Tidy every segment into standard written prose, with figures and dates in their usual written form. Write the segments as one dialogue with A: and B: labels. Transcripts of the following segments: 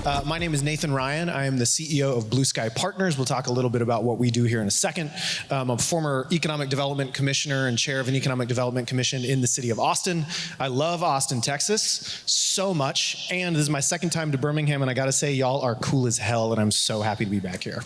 A: My name is Nathan Ryan. I am the CEO of Blue Sky Partners. We'll talk a little bit about what we do here in a second. I'm a former Economic Development Commissioner and chair of an Economic Development Commission in the city of Austin. I love Austin, Texas so much, and this is my second time to Birmingham, and I gotta say, y'all are cool as hell, and I'm so happy to be back here.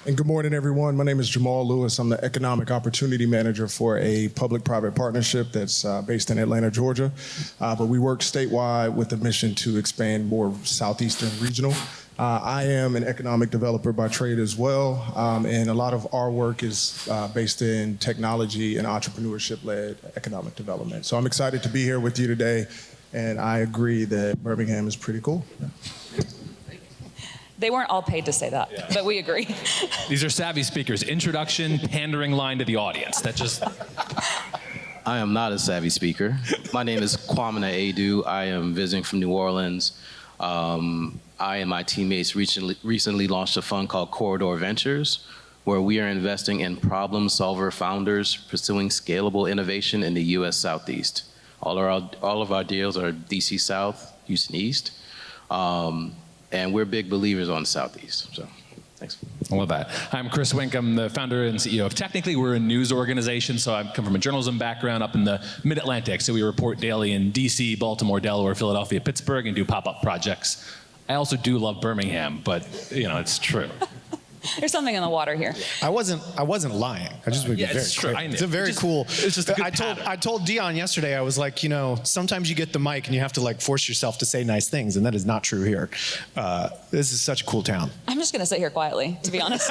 B: And good morning, everyone. My name is Jamal Lewis. I'm the Economic Opportunity Manager for a public-private partnership that's based in Atlanta, Georgia. But we work statewide with the mission to expand more southeastern regional. I am an economic developer by trade as well, and a lot of our work is based in technology and entrepreneurship-led economic development. So I'm excited to be here with you today, and I agree that Birmingham is pretty cool. Yeah.
C: They weren't all paid to say that, but we agree.
D: These are savvy speakers. Introduction, pandering line to the audience. That just...
E: I am not a savvy speaker. My name is Kwamina Adu. I am visiting from New Orleans. I and my teammates recently launched a fund called Corridor Ventures, where we are investing in problem solver founders pursuing scalable innovation in the U.S. Southeast. All of our deals are DC South, Houston East. And we're big believers on the Southeast, so thanks.
D: I love that. I'm Chris Wink. I'm the founder and CEO of Technically. We're a news organization, so I come from a journalism background up in the Mid-Atlantic, so we report daily in DC, Baltimore, Delaware, Philadelphia, Pittsburgh, and do pop-up projects. I also do love Birmingham, but it's true.
C: There's something in the water here.
A: I wasn't lying. I just would be very clear. It's a very cool.
D: It's just a good
A: I told Dion yesterday. I was like, sometimes you get the mic and you have to force yourself to say nice things, and that is not true here. This is such a cool town.
C: I'm just going to sit here quietly, to be honest.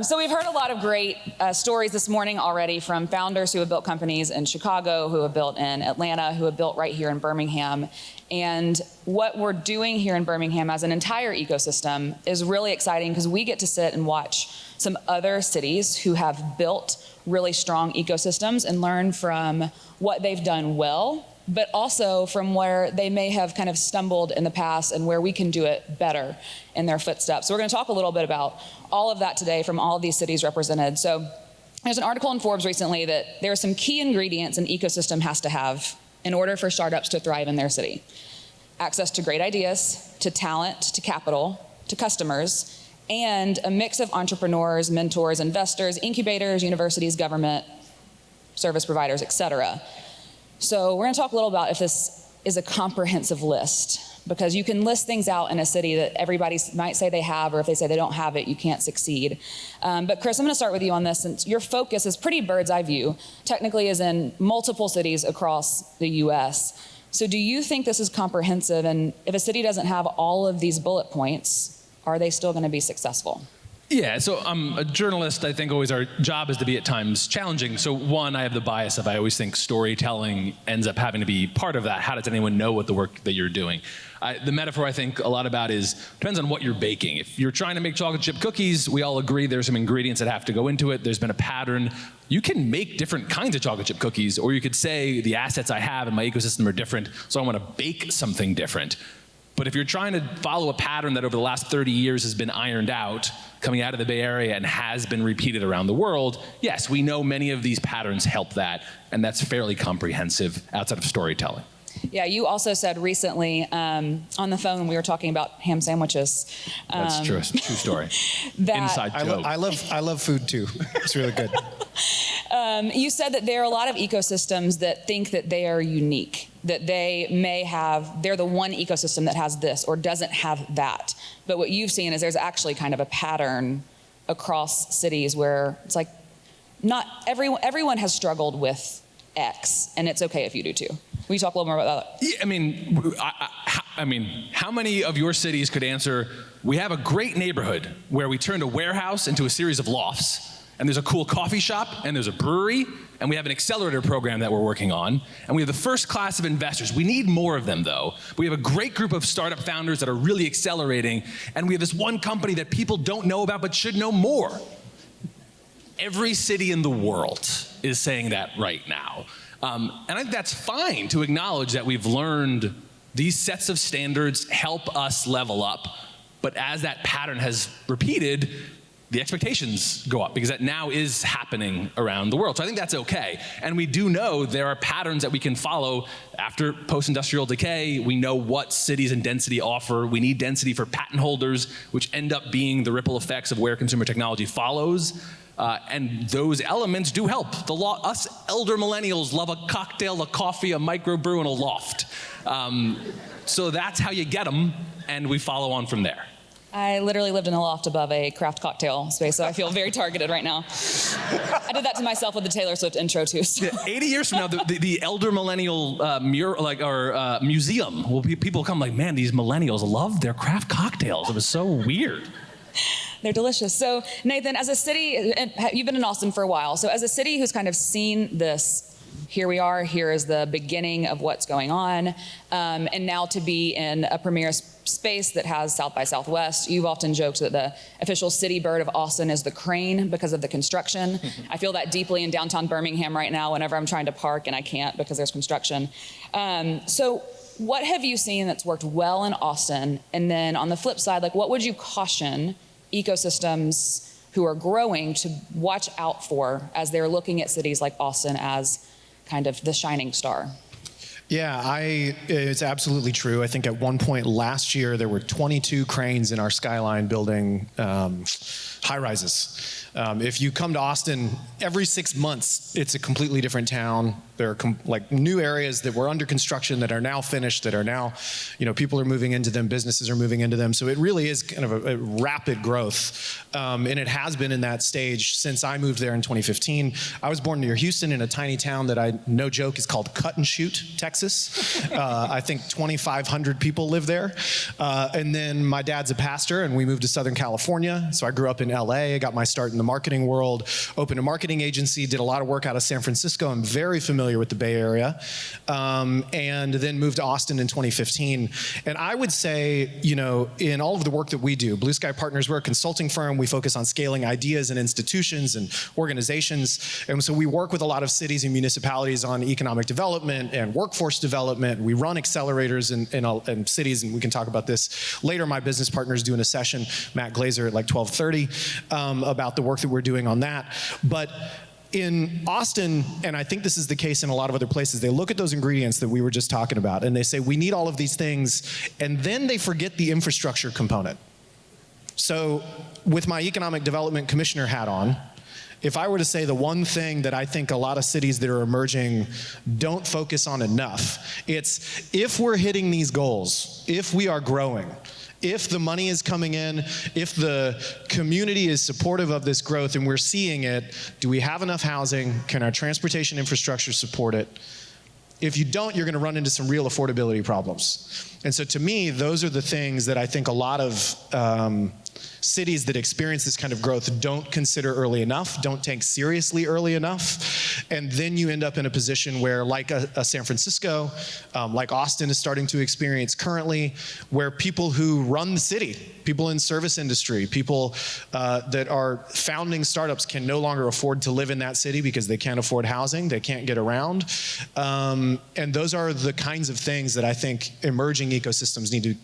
C: So we've heard a lot of great stories this morning already from founders who have built companies in Chicago, who have built in Atlanta, who have built right here in Birmingham. And what we're doing here in Birmingham as an entire ecosystem is really exciting because we get to sit and watch some other cities who have built really strong ecosystems and learn from what they've done well, but also from where they may have kind of stumbled in the past and where we can do it better in their footsteps. So we're going to talk a little bit about all of that today from all of these cities represented. So there's an article in Forbes recently that there are some key ingredients an ecosystem has to have in order for startups to thrive in their city. Access to great ideas, to talent, to capital, to customers, and a mix of entrepreneurs, mentors, investors, incubators, universities, government, service providers, etc. So we're going to talk a little about if this is a comprehensive list, because you can list things out in a city that everybody might say they have, or if they say they don't have it, you can't succeed. But Chris, I'm going to start with you on this, since your focus is pretty bird's eye view, technically is in multiple cities across the US. So do you think this is comprehensive? And if a city doesn't have all of these bullet points, are they still going to be successful?
D: Yeah, so I'm a journalist. I think always our job is to be at times challenging. So one, I have the bias of I always think storytelling ends up having to be part of that. How does anyone know what the work that you're doing? The metaphor I think a lot about is, depends on what you're baking. If you're trying to make chocolate chip cookies, we all agree there's some ingredients that have to go into it. There's been a pattern. You can make different kinds of chocolate chip cookies, or you could say the assets I have in my ecosystem are different, so I want to bake something different. But if you're trying to follow a pattern that over the last 30 years has been ironed out, coming out of the Bay Area and has been repeated around the world, yes, we know many of these patterns help that, and that's fairly comprehensive outside of storytelling.
C: Yeah, you also said recently on the phone when we were talking about ham sandwiches.
D: That's true story. Inside joke.
A: I love food too. It's really good.
C: You said that there are a lot of ecosystems that think that they are unique, that they're the one ecosystem that has this or doesn't have that. But what you've seen is there's actually kind of a pattern across cities where it's like not everyone has struggled with X, and it's okay if you do too. Will you talk a little more about that?
D: Yeah, I mean, how many of your cities could answer, we have a great neighborhood where we turned a warehouse into a series of lofts, and there's a cool coffee shop, and there's a brewery, and we have an accelerator program that we're working on, and we have the first class of investors. We need more of them, though. We have a great group of startup founders that are really accelerating, and we have this one company that people don't know about but should know more. Every city in the world is saying that right now. And I think that's fine to acknowledge that we've learned these sets of standards help us level up. But as that pattern has repeated, the expectations go up because that now is happening around the world. So I think that's okay. And we do know there are patterns that we can follow after post-industrial decay. We know what cities and density offer. We need density for patent holders, which end up being the ripple effects of where consumer technology follows. And those elements do help. Us elder millennials love a cocktail, a coffee, a microbrew, and a loft. So that's how you get them, and we follow on from there.
C: I literally lived in a loft above a craft cocktail space, so I feel very targeted right now. I did that to myself with the Taylor Swift intro too. So.
D: Yeah, 80 years from now, the elder millennial museum will be, people come like, man, these millennials love their craft cocktails. It was so weird.
C: They're delicious. So Nathan, as a city, and you've been in Austin for a while, so as a city who's kind of seen this, here we are, here is the beginning of what's going on, and now to be in a premier space that has South by Southwest, you've often joked that the official city bird of Austin is the crane because of the construction. I feel that deeply in downtown Birmingham right now whenever I'm trying to park and I can't because there's construction. So what have you seen that's worked well in Austin? And then on the flip side, like what would you caution ecosystems who are growing to watch out for as they're looking at cities like Austin as kind of the shining star?
A: Yeah, it's absolutely true. I think at one point last year, there were 22 cranes in our Skyline building high rises. If you come to Austin, every 6 months, it's a completely different town. There are like new areas that were under construction that are now finished, that are now, people are moving into them, businesses are moving into them. So it really is kind of a rapid growth. And it has been in that stage since I moved there in 2015. I was born near Houston in a tiny town that no joke, is called Cut and Shoot, Texas. I think 2,500 people live there. And then my dad's a pastor and we moved to Southern California. So I grew up in LA, I got my start in the marketing world, opened a marketing agency, did a lot of work out of San Francisco. I'm very familiar with the Bay Area. And then moved to Austin in 2015. And I would say, in all of the work that we do, Blue Sky Partners, we're a consulting firm. We focus on scaling ideas and institutions and organizations. And so we work with a lot of cities and municipalities on economic development and workforce development. We run accelerators in cities, and we can talk about this later. My business partner is doing a session, Matt Glazer, at like 12:30 about the work that we're doing on that. But in Austin, and I think this is the case in a lot of other places, they look at those ingredients that we were just talking about, and they say, we need all of these things, and then they forget the infrastructure component. So with my economic development commissioner hat on, if I were to say the one thing that I think a lot of cities that are emerging don't focus on enough, it's if we're hitting these goals, if we are growing, if the money is coming in, if the community is supportive of this growth and we're seeing it, do we have enough housing? Can our transportation infrastructure support it? If you don't, you're going to run into some real affordability problems. And so to me, those are the things that I think a lot of cities that experience this kind of growth don't consider early enough, don't take seriously early enough. And then you end up in a position where, like a San Francisco, like Austin is starting to experience currently, where people who run the city, people in service industry, people that are founding startups can no longer afford to live in that city because they can't afford housing, they can't get around. And those are the kinds of things that I think emerging ecosystems need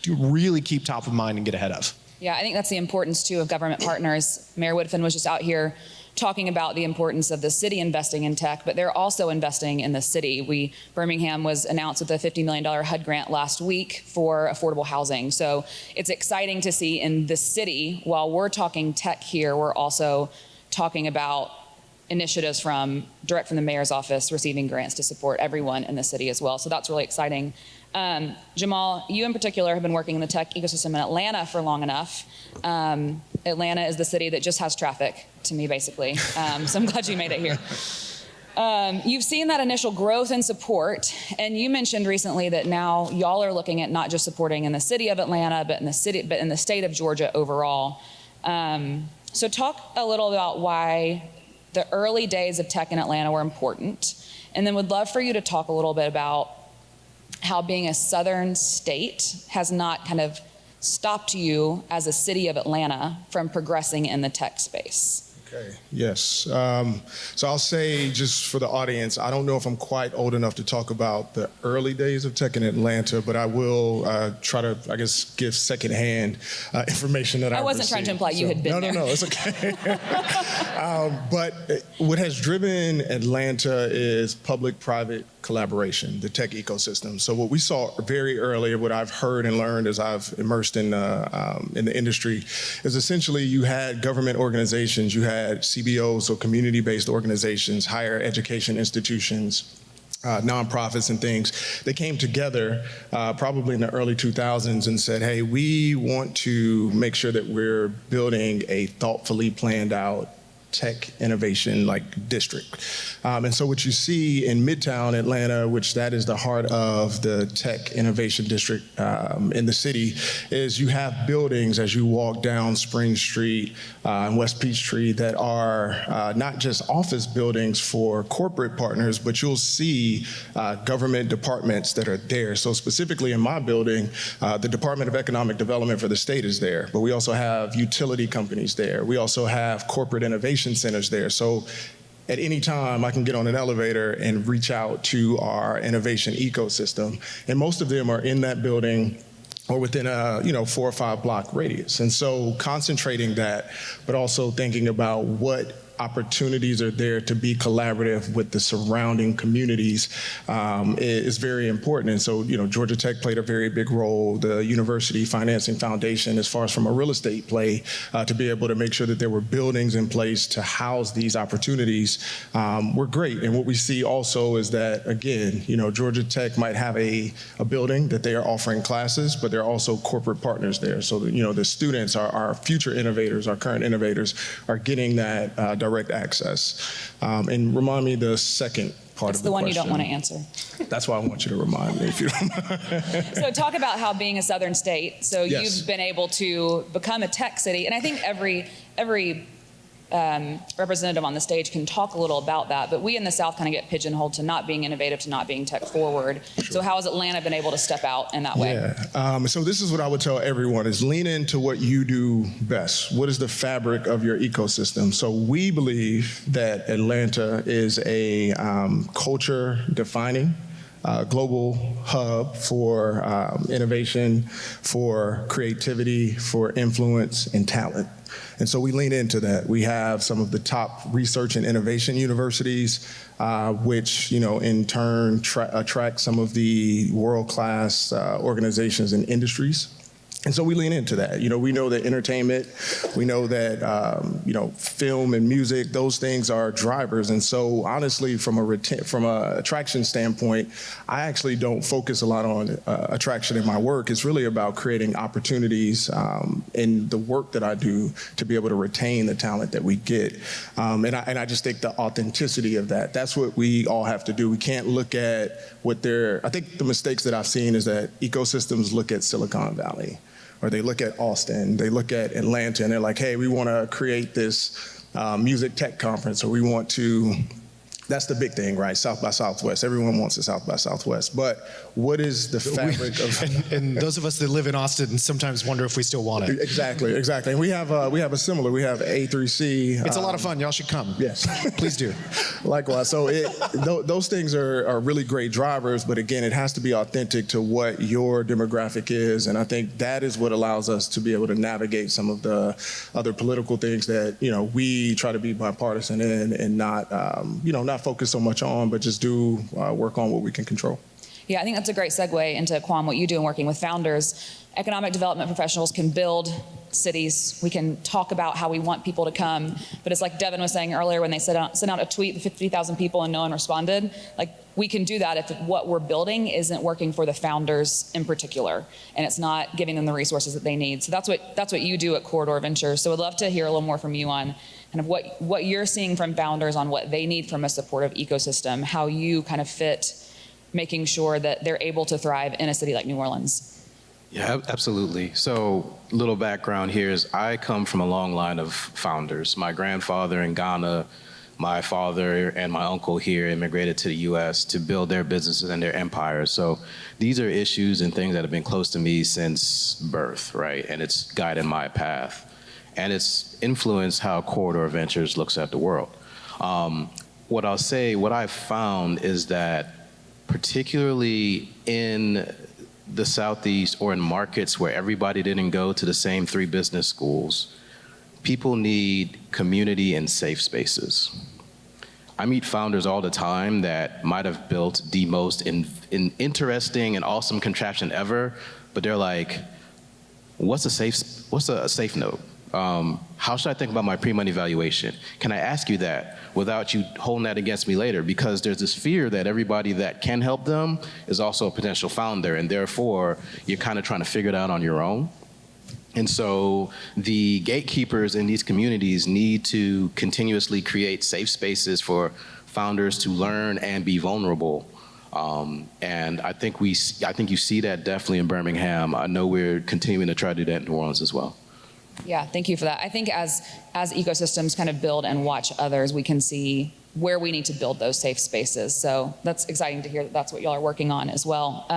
A: to really keep top of mind and get ahead of.
C: Yeah, I think that's the importance, too, of government partners. Mayor Woodfin was just out here talking about the importance of the city investing in tech, but they're also investing in the city. Birmingham was announced with a $50 million HUD grant last week for affordable housing. So it's exciting to see in the city, while we're talking tech here, we're also talking about initiatives direct from the mayor's office receiving grants to support everyone in the city as well. So that's really exciting. Jamal, you in particular have been working in the tech ecosystem in Atlanta for long enough. Atlanta is the city that just has traffic to me, basically. So I'm glad you made it here. You've seen that initial growth and support, and you mentioned recently that now y'all are looking at not just supporting in the city of Atlanta, but in the state of Georgia overall. So talk a little about why the early days of tech in Atlanta were important, and then would love for you to talk a little bit about how being a southern state has not kind of stopped you as a city of Atlanta from progressing in the tech space.
B: Okay, yes. So I'll say, just for the audience, I don't know if I'm quite old enough to talk about the early days of tech in Atlanta, but I will try to, I guess, give secondhand information that I
C: wasn't trying to imply you had been there.
B: No, it's okay. But what has driven Atlanta is public-private collaboration, the tech ecosystem. So what we saw very early, what I've heard and learned as I've immersed in the industry, is essentially you had government organizations, you had CBOs, so community-based organizations, higher education institutions, nonprofits and things. They came together probably in the early 2000s and said, hey, we want to make sure that we're building a thoughtfully planned out tech innovation district. And so what you see in Midtown Atlanta, which that is the heart of the tech innovation district in the city, is you have buildings as you walk down Spring Street and West Peachtree that are not just office buildings for corporate partners, but you'll see government departments that are there. So specifically in my building, the Department of Economic Development for the state is there, but we also have utility companies there. We also have corporate innovation centers there. So at any time, I can get on an elevator and reach out to our innovation ecosystem. And most of them are in that building or within a 4 or 5 block radius. And so concentrating that, but also thinking about what opportunities are there to be collaborative with the surrounding communities is very important. And so, Georgia Tech played a very big role, the University Financing Foundation, as far as from a real estate play, to be able to make sure that there were buildings in place to house these opportunities were great. And what we see also is that, again, Georgia Tech might have a building that they are offering classes, but there are also corporate partners there. So, the students, our future innovators, our current innovators, are getting that direct access. And remind me the second part of the question.
C: It's the one you don't want to answer.
B: That's why I want you to remind me, if you don't mind.
C: So talk about how being a southern state, so
B: Yes.
C: you've been able to become a tech city, and I think every representative on the stage can talk a little about that, but we in the South kind of get pigeonholed to not being innovative, to not being tech forward. Sure. So how has Atlanta been able to step out in that way?
B: Yeah, so this is what I would tell everyone is lean into what you do best. What is the fabric of your ecosystem? So we believe that Atlanta is a culture defining global hub for innovation, for creativity, for influence and talent. And so we lean into that. We have some of the top research and innovation universities, which, in turn attract some of the world-class organizations and industries. And so we lean into that. We know that entertainment, we know that, film and music, those things are drivers. And so honestly, from a attraction standpoint, I actually don't focus a lot on attraction in my work. It's really about creating opportunities in the work that I do to be able to retain the talent that we get. And I just think the authenticity of that, that's what we all have to do. We can't look at I think the mistakes that I've seen is that ecosystems look at Silicon Valley, or they look at Austin, they look at Atlanta, and they're like, hey, we want to create this music tech conference, or we want to, that's the big thing, right? South by Southwest. Everyone wants a South by Southwest. But what is the fabric of...
A: and those of us that live in Austin sometimes wonder if we still want it.
B: Exactly. And we have a similar, we have A3C.
A: It's a lot of fun. Y'all should come.
B: Yes.
A: Please do.
B: Likewise. So those things are really great drivers, but again, it has to be authentic to what your demographic is. And I think that is what allows us to be able to navigate some of the other political things that, we try to be bipartisan in and not focus so much on, but just do work on what we can control.
C: Yeah, I think that's a great segue into, Kwam, what you do in working with founders. Economic development professionals can build cities. We can talk about how we want people to come, but it's like Devin was saying earlier when they sent out a tweet with 50,000 people and no one responded. We can do that if what we're building isn't working for the founders in particular, and it's not giving them the resources that they need. So that's what you do at Corridor Ventures. So I'd love to hear a little more from you on kind of what you're seeing from founders on what they need from a supportive ecosystem, how you kind of fit making sure that they're able to thrive in a city like New Orleans.
E: Yeah, absolutely. So a little background here is I come from a long line of founders. My grandfather in Ghana, my father and my uncle here immigrated to the US to build their businesses and their empires. So these are issues and things that have been close to me since birth, right? And it's guided my path. and it's influenced how Corridor Ventures looks at the world. What I've found is that particularly in the Southeast or in markets where everybody didn't go to the same 3 business schools, people need community and safe spaces. I meet founders all the time that might have built the most interesting and awesome contraption ever, but they're like, what's a safe note? How should I think about my pre-money valuation? Can I ask you that without you holding that against me later? Because there's this fear that everybody that can help them is also a potential founder, and therefore you're kind of trying to figure it out on your own. And so the gatekeepers in these communities need to continuously create safe spaces for founders to learn and be vulnerable. And I think you see that definitely in Birmingham. I know we're continuing to try to do that in New Orleans as well.
C: Yeah, thank you for that. I think as ecosystems kind of build and watch others, we can see where we need to build those safe spaces. So that's exciting to hear that that's what y'all are working on as well.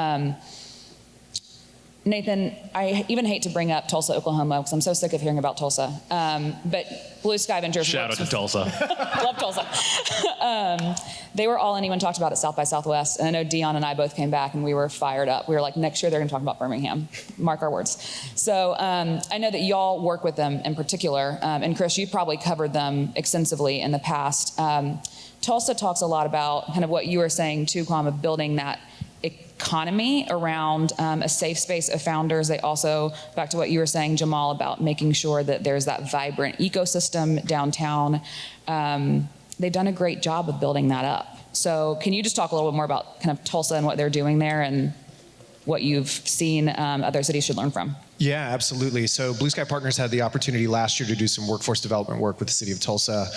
C: Nathan, I even hate to bring up Tulsa, Oklahoma, because I'm so sick of hearing about Tulsa. But Blue Sky Ventures.
D: Shout out to Tulsa.
C: Love Tulsa. They were all anyone talked about at South by Southwest. And I know Dion and I both came back and we were fired up. We were like, next year they're going to talk about Birmingham. Mark our words. So I know that y'all work with them in particular. And Chris, you've probably covered them extensively in the past. Tulsa talks a lot about kind of what you were saying too, Kwame, of building that economy around a safe space of founders. They also, back to what you were saying, Jamal, about making sure that there's that vibrant ecosystem downtown. They've done a great job of building that up. So can you just talk a little bit more about kind of Tulsa and what they're doing there and what you've seen other cities should learn from?
A: Yeah, absolutely. So Blue Sky Partners had the opportunity last year to do some workforce development work with the city of Tulsa,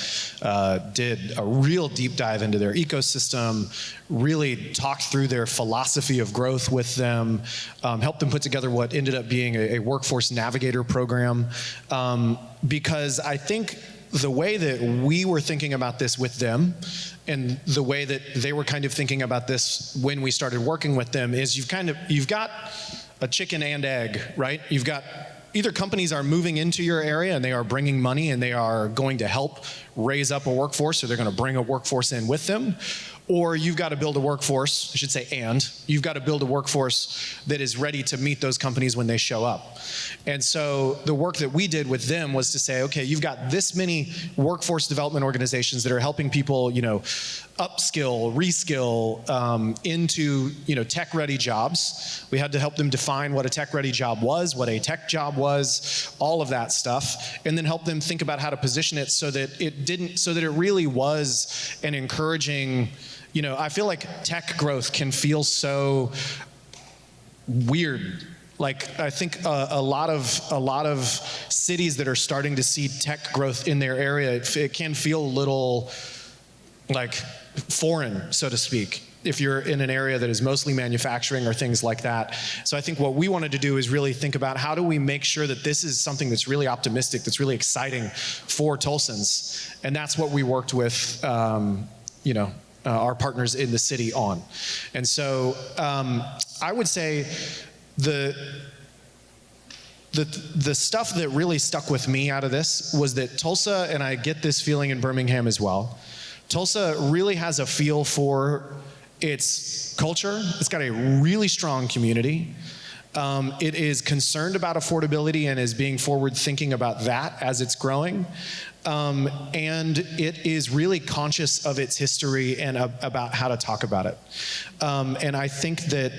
A: did a real deep dive into their ecosystem, really talked through their philosophy of growth with them, helped them put together what ended up being a workforce navigator program, because I think the way that we were thinking about this with them and the way that they were kind of thinking about this when we started working with them is you've got a chicken and egg, right? You've got either companies are moving into your area and they are bringing money and they are going to help raise up a workforce, or they're going to bring a workforce in with them, or you've got to build a workforce, I should say, and you've got to build a workforce that is ready to meet those companies when they show up. And so the work that we did with them was to say, okay, you've got this many workforce development organizations that are helping people, upskill, reskill into, tech-ready jobs. We had to help them define what a tech-ready job was, what a tech job was, all of that stuff, and then help them think about how to position it so that it really was an encouraging. I feel like tech growth can feel so weird. Like, I think a lot of cities that are starting to see tech growth in their area, it can feel a little like foreign, so to speak, if you're in an area that is mostly manufacturing or things like that. So I think what we wanted to do is really think about how do we make sure that this is something that's really optimistic, that's really exciting for Tulsans. And that's what we worked with, our partners in the city on. And so I would say the stuff that really stuck with me out of this was that Tulsa, and I get this feeling in Birmingham as well, Tulsa really has a feel for its culture. It's got a really strong community. It is concerned about affordability and is being forward thinking about that as it's growing. And it is really conscious of its history and about how to talk about it. And I think that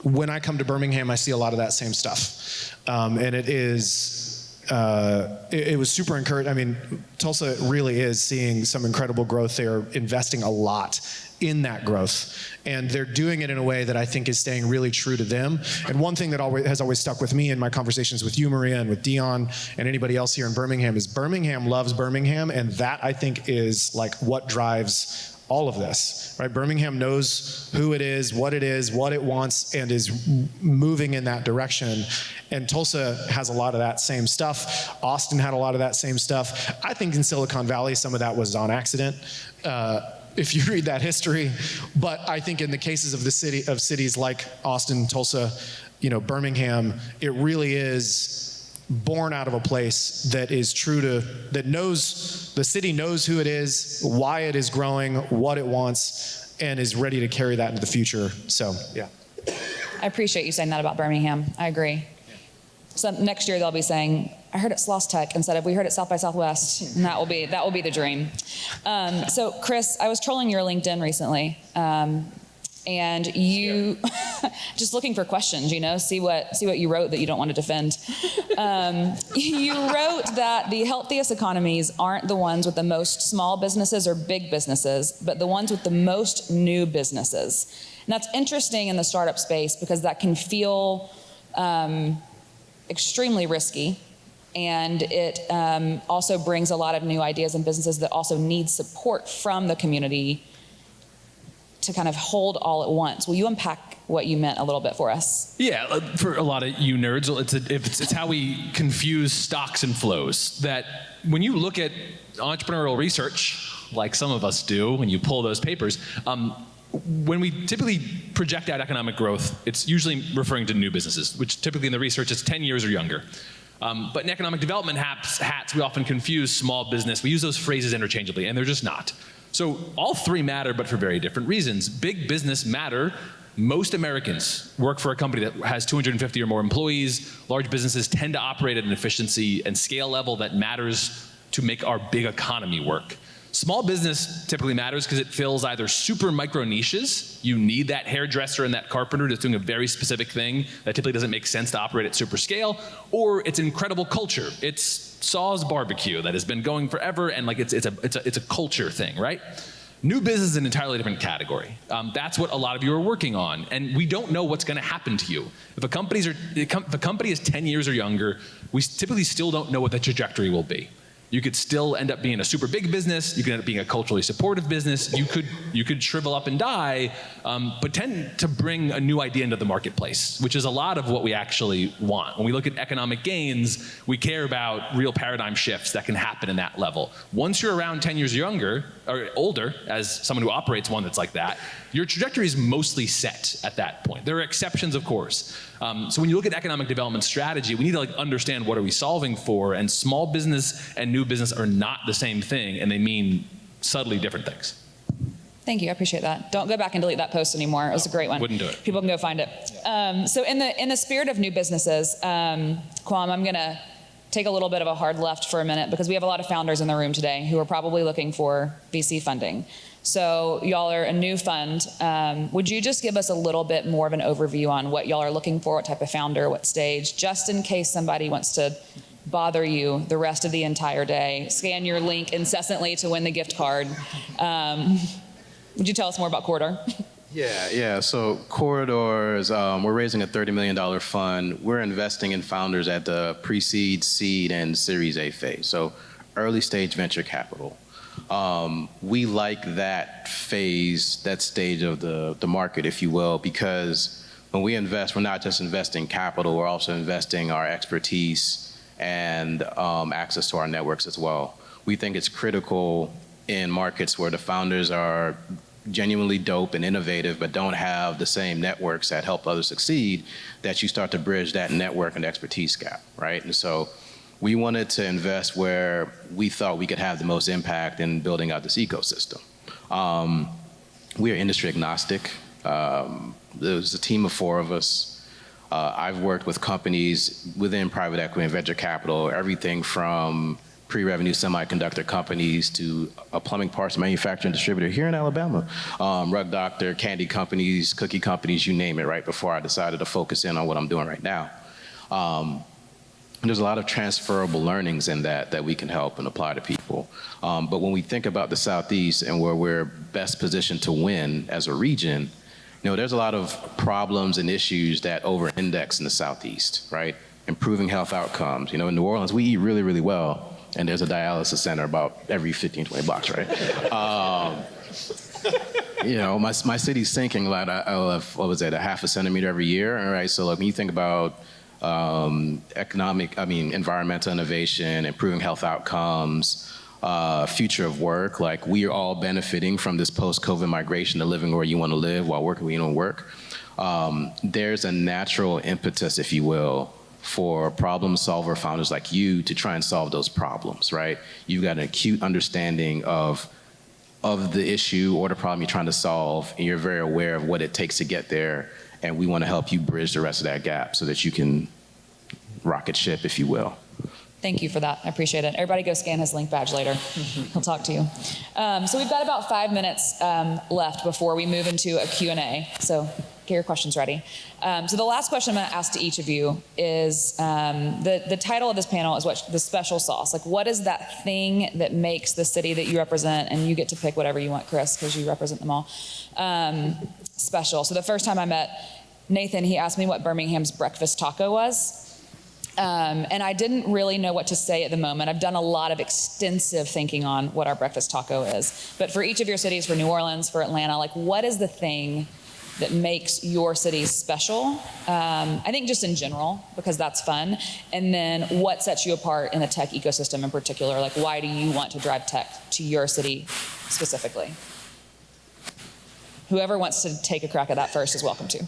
A: when I come to Birmingham, I see a lot of that same stuff. And it is, it was super encouraging. I mean, Tulsa really is seeing some incredible growth. They are investing a lot in that growth. And they're doing it in a way that I think is staying really true to them. And one thing that has always stuck with me in my conversations with you, Maria, and with Dion, and anybody else here in Birmingham is Birmingham loves Birmingham. And that, I think, is like what drives all of this, right? Birmingham knows who it is, what it wants, and is moving in that direction. And Tulsa has a lot of that same stuff. Austin had a lot of that same stuff. I think in Silicon Valley, some of that was on accident, if you read that history. But I think in the cases of cities like Austin, Tulsa, Birmingham, it really is born out of a place that is true to, that knows, the city knows who it is, why it is growing, what it wants, and is ready to carry that into the future. So, yeah.
C: I appreciate you saying that about Birmingham. I agree. So next year they'll be saying, I heard it Sloss Tech instead of we heard it South by Southwest, and that will be the dream. So Chris, I was trolling your LinkedIn recently, and you just looking for questions, see what you wrote that you don't want to defend. You wrote that the healthiest economies aren't the ones with the most small businesses or big businesses, but the ones with the most new businesses. And that's interesting in the startup space because that can feel extremely risky. And it also brings a lot of new ideas and businesses that also need support from the community to kind of hold all at once. Will you unpack what you meant a little bit for us?
D: Yeah, for a lot of you nerds, it's how we confuse stocks and flows. That when you look at entrepreneurial research, like some of us do, when you pull those papers, when we typically project out economic growth, it's usually referring to new businesses, which typically in the research is 10 years or younger. But in economic development hats, we often confuse small business. We use those phrases interchangeably, and they're just not. So all three matter, but for very different reasons. Big business matter. Most Americans work for a company that has 250 or more employees. Large businesses tend to operate at an efficiency and scale level that matters to make our big economy work. Small business typically matters because it fills either super micro niches. You need that hairdresser and that carpenter that's doing a very specific thing that typically doesn't make sense to operate at super scale, or it's incredible culture. It's Saw's barbecue that has been going forever, and like it's a culture thing, right? New business is an entirely different category. That's what a lot of you are working on, and we don't know what's going to happen to you. If a company is 10 years or younger, we typically still don't know what the trajectory will be. You could still end up being a super big business. You could end up being a culturally supportive business. You could shrivel up and die, but tend to bring a new idea into the marketplace, which is a lot of what we actually want. When we look at economic gains, we care about real paradigm shifts that can happen in that level. Once you're around 10 years younger or older, as someone who operates one that's like that, your trajectory is mostly set at that point. There are exceptions, of course. So when you look at economic development strategy, we need to understand what are we solving for, and small business and new business are not the same thing, and they mean subtly different things.
C: Thank you, I appreciate that. Don't go back and delete that post anymore. It was a great one.
D: Wouldn't do it.
C: People can go find it. So in the spirit of new businesses, Kwam, I'm gonna take a little bit of a hard left for a minute because we have a lot of founders in the room today who are probably looking for VC funding. So y'all are a new fund. Would you just give us a little bit more of an overview on what y'all are looking for, what type of founder, what stage, just in case somebody wants to bother you the rest of the entire day, scan your link incessantly to win the gift card. Would you tell us more about Corridor?
E: Yeah. So Corridors, we're raising a $30 million fund. We're investing in founders at the pre-seed, seed, and Series A phase. So early stage venture capital. We like that phase, that stage of the market, if you will, because when we invest, we're not just investing capital, we're also investing our expertise and access to our networks as well. We think it's critical in markets where the founders are genuinely dope and innovative but don't have the same networks that help others succeed, that you start to bridge that network and expertise gap, right? And so we wanted to invest where we thought we could have the most impact in building out this ecosystem. We are industry agnostic. There was a team of 4 of us. I've worked with companies within private equity and venture capital, everything from pre-revenue semiconductor companies to a plumbing parts manufacturer and distributor here in Alabama, rug doctor, candy companies, cookie companies, you name it, right, before I decided to focus in on what I'm doing right now. There's a lot of transferable learnings in that we can help and apply to people. But when we think about the Southeast and where we're best positioned to win as a region, there's a lot of problems and issues that over-index in the Southeast, right? Improving health outcomes. In New Orleans, we eat really, really well, and there's a dialysis center about every 15, 20 blocks, right? My city's sinking about, a half a centimeter every year, all right? So when you think about environmental innovation, improving health outcomes, future of work, like we are all benefiting from this post-COVID migration to living where you want to live while working where you don't work. There's a natural impetus, if you will, for problem solver founders like you to try and solve those problems, right? You've got an acute understanding of the issue or the problem you're trying to solve, and you're very aware of what it takes to get there, and we want to help you bridge the rest of that gap so that you can rocket ship, if you will.
C: Thank you for that. I appreciate it. Everybody go scan his link badge later. He'll talk to you. So we've got about 5 minutes left before we move into a Q&A. So get your questions ready. So the last question I'm going to ask to each of you is, the title of this panel is the special sauce. Like, what is that thing that makes the city that you represent, and you get to pick whatever you want, Chris, because you represent them all, special. So the first time I met Nathan, he asked me what Birmingham's breakfast taco was. And I didn't really know what to say at the moment. I've done a lot of extensive thinking on what our breakfast taco is. But for each of your cities, for New Orleans, for Atlanta, like, what is the thing that makes your city special? I think just in general, because that's fun. And then what sets you apart in the tech ecosystem in particular? Like, why do you want to drive tech to your city specifically? Whoever wants to take a crack at that first is welcome to.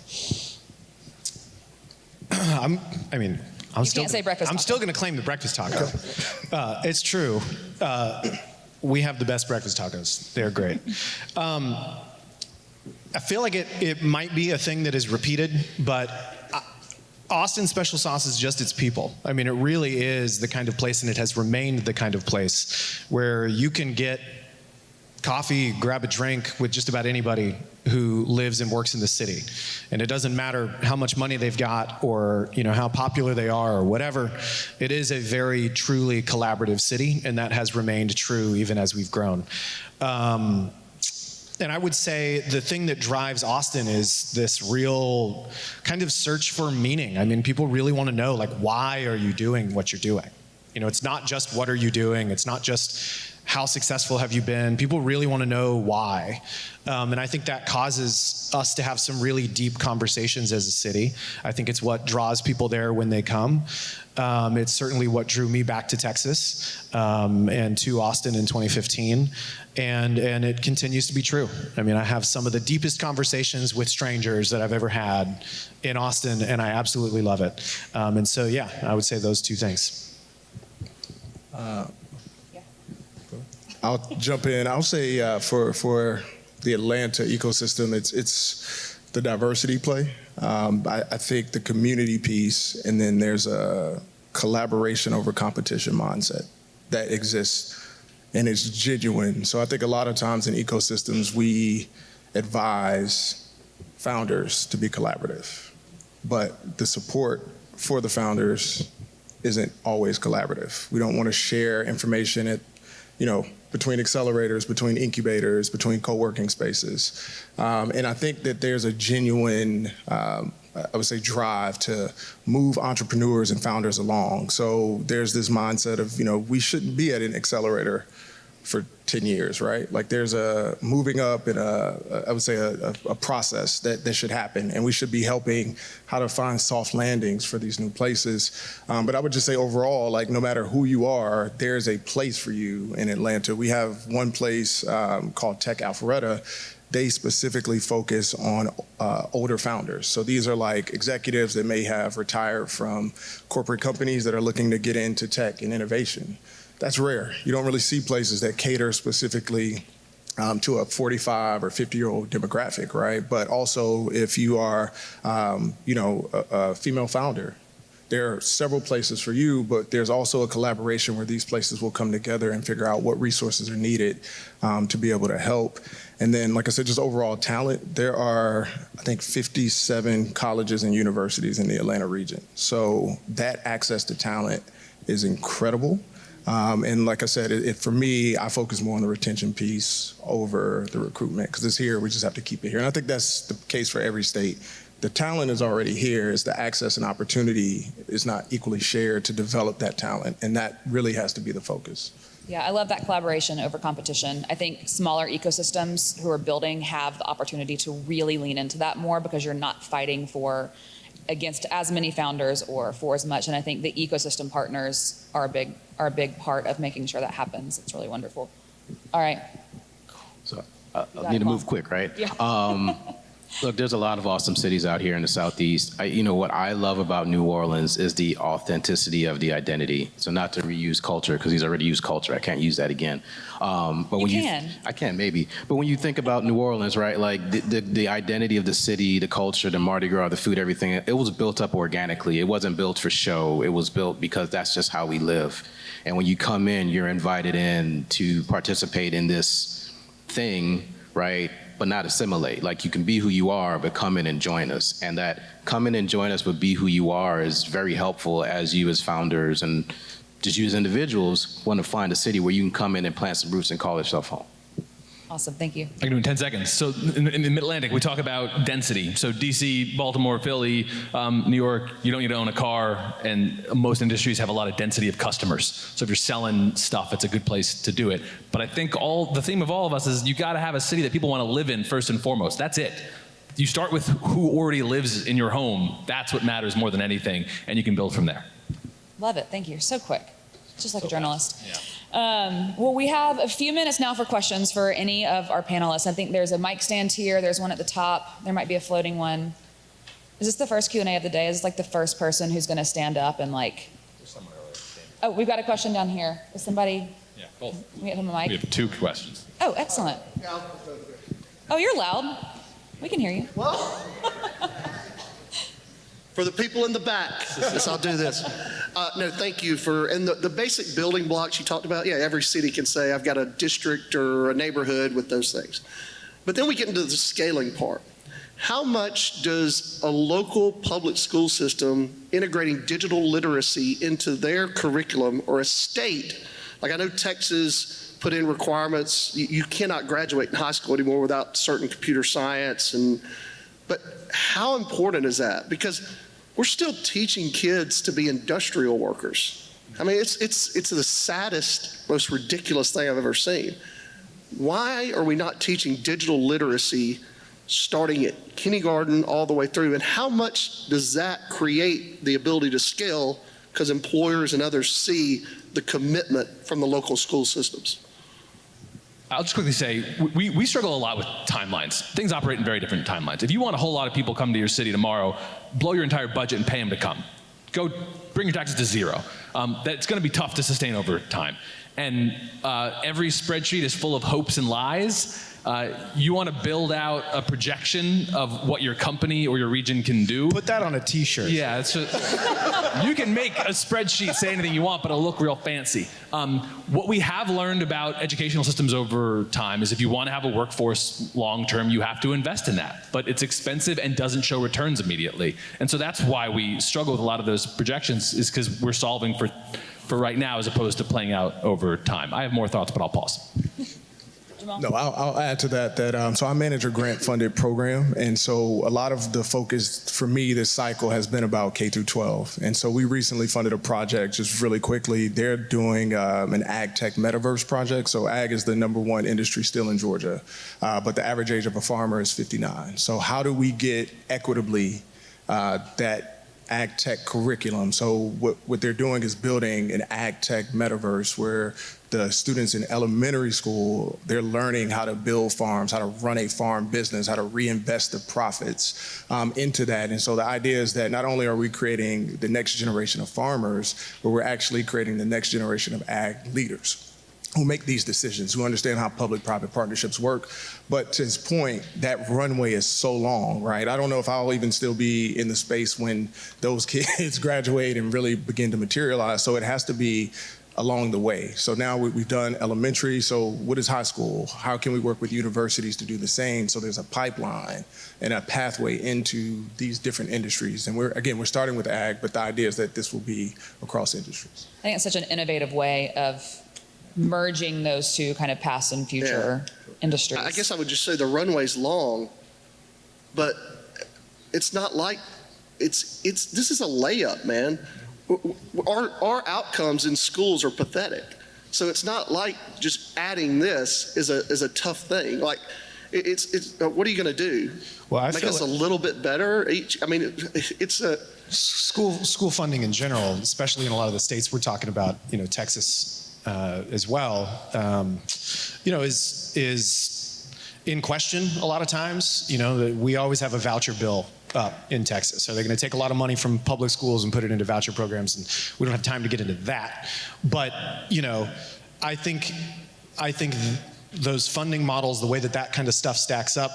A: I'm still going to claim the breakfast taco. It's true. We have the best breakfast tacos. They're great. I feel like it might be a thing that is repeated, but Austin special sauce is just its people. I mean, it really is the kind of place, and it has remained the kind of place where you can get coffee, grab a drink with just about anybody who lives and works in the city. And it doesn't matter how much money they've got or, how popular they are or whatever. It is a very truly collaborative city, and that has remained true even as we've grown. And I would say the thing that drives Austin is this real kind of search for meaning. I mean, people really want to know, like, why are you doing what you're doing? It's not just what are you doing. It's not just how successful have you been. People really want to know why. And I think that causes us to have some really deep conversations as a city. I think it's what draws people there when they come. It's certainly what drew me back to Texas and to Austin in 2015. And it continues to be true. I mean, I have some of the deepest conversations with strangers that I've ever had in Austin, and I absolutely love it. And so, yeah, I would say those two things.
B: I'll jump in. I'll say for the Atlanta ecosystem, it's the diversity play. I think the community piece, and then there's a collaboration over competition mindset that exists, and it's genuine. So I think a lot of times in ecosystems, we advise founders to be collaborative, but the support for the founders isn't always collaborative. We don't want to share information between accelerators, between incubators, between co-working spaces. And I think that there's a genuine, I would say, drive to move entrepreneurs and founders along. So there's this mindset of, we shouldn't be at an accelerator for 10 years, right? Like, there's a moving up and I would say a process that should happen, and we should be helping how to find soft landings for these new places. But I would just say overall, like, no matter who you are, there's a place for you in Atlanta. We have one place called Tech Alpharetta. They specifically focus on older founders. So these are like executives that may have retired from corporate companies that are looking to get into tech and innovation. That's rare. You don't really see places that cater specifically to a 45 or 50-year-old demographic, right? But also, if you are, a female founder, there are several places for you, but there's also a collaboration where these places will come together and figure out what resources are needed to be able to help. And then, like I said, just overall talent, there are, I think, 57 colleges and universities in the Atlanta region. So that access to talent is incredible. And like I said, for me, I focus more on the retention piece over the recruitment, because it's here, we just have to keep it here. And I think that's the case for every state. The talent is already here. It's the access and opportunity is not equally shared to develop that talent. And that really has to be the focus.
C: Yeah, I love that collaboration over competition. I think smaller ecosystems who are building have the opportunity to really lean into that more, because you're not fighting against as many founders or for as much. And I think the ecosystem partners are a big part of making sure that happens. It's really wonderful. All right.
E: So I need to move quick, right?
C: Yeah.
E: Look, there's a lot of awesome cities out here in the Southeast. What I love about New Orleans is the authenticity of the identity. So not to reuse culture, because he's already used culture. I can't use that again. But when I can maybe. But when you think about New Orleans, right, like the identity of the city, the culture, the Mardi Gras, the food, everything, it was built up organically. It wasn't built for show. It was built because that's just how we live. And when you come in, you're invited in to participate in this thing, right? But not assimilate. Like, you can be who you are, but come in and join us. And that come in and join us, but be who you are is very helpful as you as founders and just you as individuals want to find a city where you can come in and plant some roots and call yourself home.
C: Awesome, thank you.
D: I can do it in 10 seconds. So in the Mid-Atlantic, we talk about density. So DC, Baltimore, Philly, New York, you don't need to own a car, and most industries have a lot of density of customers. So if you're selling stuff, it's a good place to do it. But I think the theme of all of us is you gotta have a city that people wanna live in first and foremost. That's it. You start with who already lives in your home. That's what matters more than anything, and you can build from there.
C: Love it, thank you, so quick. Just like a journalist. Yeah. Well, we have a few minutes now for questions for any of our panelists. I think there's a mic stand here. There's one at the top. There might be a floating one. Is this the first Q&A of the day? Is this like the first person who's going to stand up and like? There's someone earlier. Oh, we've got a question down here. Is somebody? Yeah, both. Can we get him a mic?
D: We have 2 questions.
C: Oh, excellent. Oh, you're loud. We can hear you.
F: Well, for the people in the back, yes, I'll do this. No, thank you and the basic building blocks you talked about, yeah, every city can say, I've got a district or a neighborhood with those things. But then we get into the scaling part. How much does a local public school system integrating digital literacy into their curriculum, or a state, like I know Texas put in requirements, you cannot graduate in high school anymore without certain computer science, but how important is that? Because we're still teaching kids to be industrial workers. I mean, it's the saddest, most ridiculous thing I've ever seen. Why are we not teaching digital literacy starting at kindergarten all the way through? And how much does that create the ability to scale because employers and others see the commitment from the local school systems?
D: I'll just quickly say, we struggle a lot with timelines. Things operate in very different timelines. If you want a whole lot of people come to your city tomorrow, blow your entire budget and pay them to come. Go bring your taxes to 0. That's gonna be tough to sustain over time. And every spreadsheet is full of hopes and lies. You want to build out a projection of what your company or your region can do.
A: Put that on a t-shirt.
D: Yeah, you can make a spreadsheet say anything you want, but it'll look real fancy. What we have learned about educational systems over time is if you want to have a workforce long-term, you have to invest in that. But it's expensive and doesn't show returns immediately. And so that's why we struggle with a lot of those projections, is because we're solving for right now as opposed to playing out over time. I have more thoughts, but I'll pause.
B: No, I'll add to that, so I manage a grant-funded program, and so a lot of the focus for me this cycle has been about K through 12. And so we recently funded a project, just really quickly. They're doing an ag tech metaverse project. So ag is the #1 industry still in Georgia, but the average age of a farmer is 59. So how do we get equitably that ag tech curriculum? So what they're doing is building an ag tech metaverse where the students in elementary school, they're learning how to build farms, how to run a farm business, how to reinvest the profits into that. And so the idea is that not only are we creating the next generation of farmers, but we're actually creating the next generation of ag leaders who make these decisions, who understand how public-private partnerships work. But to his point, that runway is so long, right? I don't know if I'll even still be in the space when those kids graduate and really begin to materialize. So it has to be along the way. So now we've done elementary. So what is high school? How can we work with universities to do the same? So there's a pipeline and a pathway into these different industries. And we're starting with ag, but the idea is that this will be across industries.
C: I think it's such an innovative way of merging those two kind of past and future industries. I
F: guess I would just say the runway's long, but it's not like this is a layup, man. Our outcomes in schools are pathetic. So it's not like just adding this is a tough thing. Like it's what are you going to do?
A: Well, I
F: make
A: feel
F: us a little bit better each. I mean, it's a
A: school funding in general, especially in a lot of the states we're talking about. Texas as well. in question a lot of times. We always have a voucher bill up in Texas. Are they going to take a lot of money from public schools and put it into voucher programs? And we don't have time to get into that. But, I think those funding models, the way that kind of stuff stacks up,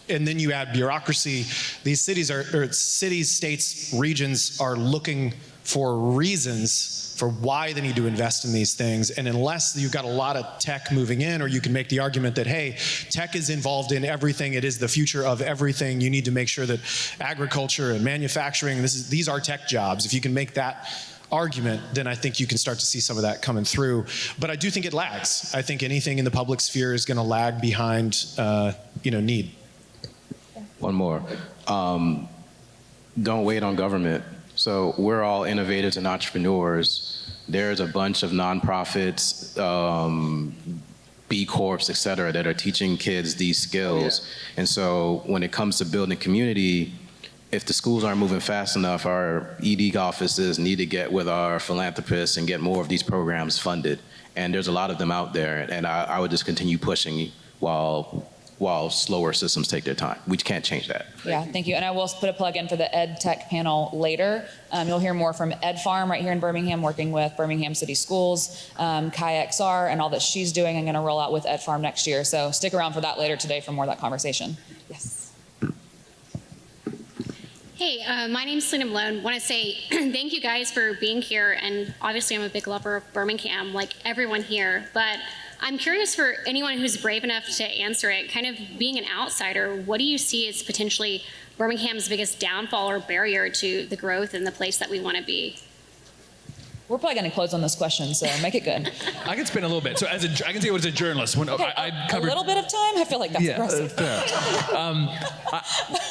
A: and then you add bureaucracy, these cities, states, regions are looking for reasons for why they need to invest in these things. And unless you've got a lot of tech moving in, or you can make the argument that, hey, tech is involved in everything, it is the future of everything, you need to make sure that agriculture and manufacturing, these are tech jobs. If you can make that argument, then I think you can start to see some of that coming through. But I do think it lags. I think anything in the public sphere is going to lag behind, need.
E: One more. Don't wait on government. So we're all innovators and entrepreneurs. There's a bunch of nonprofits, B Corps, et cetera, that are teaching kids these skills. Oh, yeah. And so when it comes to building community, if the schools aren't moving fast enough, our ED offices need to get with our philanthropists and get more of these programs funded. And there's a lot of them out there. And I would just continue pushing while slower systems take their time. We can't change that.
C: Yeah, thank you. And I will put a plug in for the Ed Tech panel later. You'll hear more from Ed Farm right here in Birmingham, working with Birmingham City Schools, KaiXR, and all that she's doing. I'm going to roll out with Ed Farm next year. So stick around for that later today for more of that conversation. Yes.
G: Hey, my name's Selena Malone. Want to say thank you guys for being here. And obviously I'm a big lover of Birmingham, like everyone here. But I'm curious, for anyone who's brave enough to answer it, kind of being an outsider, what do you see as potentially Birmingham's biggest downfall or barrier to the growth in the place that we want to be?
C: We're probably going to close on this question, so make it good.
D: I can spin a little bit. So I can say what as a journalist. When
C: okay,
D: I covered,
C: a little bit of time? I feel like that's aggressive.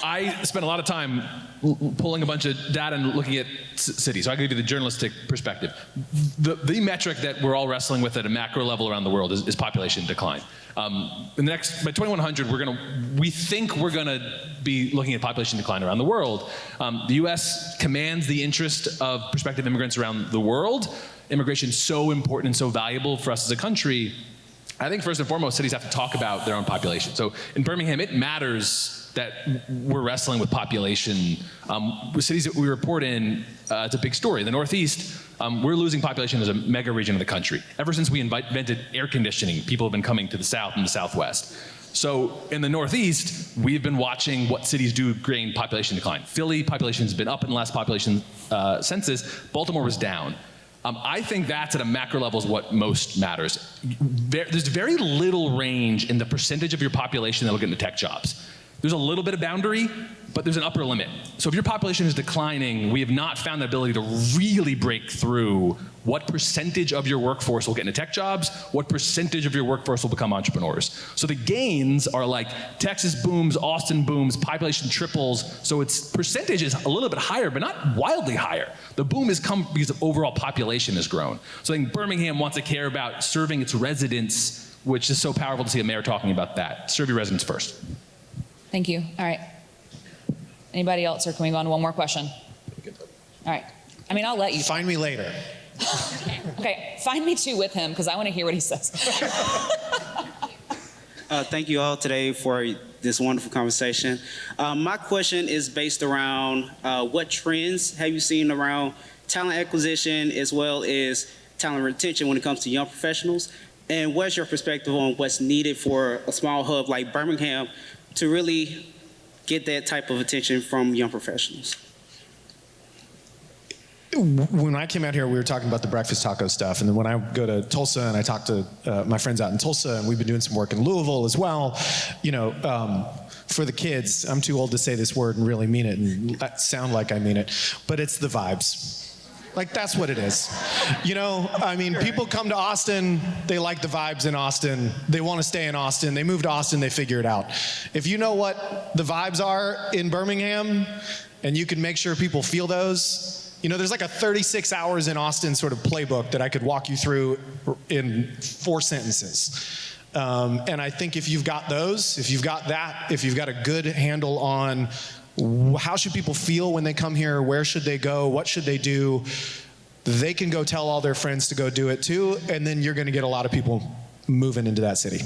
D: I spent a lot of time pulling a bunch of data and looking at cities. So I can give you the journalistic perspective. The metric that we're all wrestling with at a macro level around the world is population decline. In the next, by 2100, we think we're gonna be looking at population decline around the world. The U.S. commands the interest of prospective immigrants around the world. Immigration is so important and so valuable for us as a country. I think first and foremost, cities have to talk about their own population. So in Birmingham, it matters that we're wrestling with population. With cities that we report in, it's a big story. The Northeast, we're losing population as a mega region of the country. Ever since we invented air conditioning, people have been coming to the South and the Southwest. So in the Northeast, we've been watching what cities do gain population decline. Philly, population's been up in the last population census. Baltimore was down. I think that's at a macro level is what most matters. There's very little range in the percentage of your population that will get into tech jobs. There's a little bit of boundary, but there's an upper limit. So if your population is declining, we have not found the ability to really break through what percentage of your workforce will get into tech jobs, what percentage of your workforce will become entrepreneurs. So the gains are like Texas booms, Austin booms, population triples, so its percentage is a little bit higher, but not wildly higher. The boom has come because of overall population has grown. So I think Birmingham wants to care about serving its residents, which is so powerful to see a mayor talking about that. Serve your residents first.
C: Thank you. All right. Anybody else, or can we go on to one more question? All right. I mean, I'll let you.
A: Find me later.
C: Okay, find me too with him, because I want to hear what he says.
H: Thank you all today for this wonderful conversation. My question is based around what trends have you seen around talent acquisition as well as talent retention when it comes to young professionals? And what's your perspective on what's needed for a small hub like Birmingham to really get that type of attention from young professionals?
A: When I came out here, we were talking about the breakfast taco stuff, and then when I go to Tulsa and I talk to my friends out in Tulsa, and we've been doing some work in Louisville as well, for the kids, I'm too old to say this word and really mean it and sound like I mean it, but it's the vibes. Like, that's what it is. People come to Austin, they like the vibes in Austin, they want to stay in Austin, they move to Austin, they figure it out. If you know what the vibes are in Birmingham, and you can make sure people feel those, there's like a 36 hours in Austin sort of playbook that I could walk you through in 4 sentences. And I think if you've got those, if you've got that, if you've got a good handle on how should people feel when they come here, where should they go, what should they do, they can go tell all their friends to go do it too, and then you're going to get a lot of people moving into that city.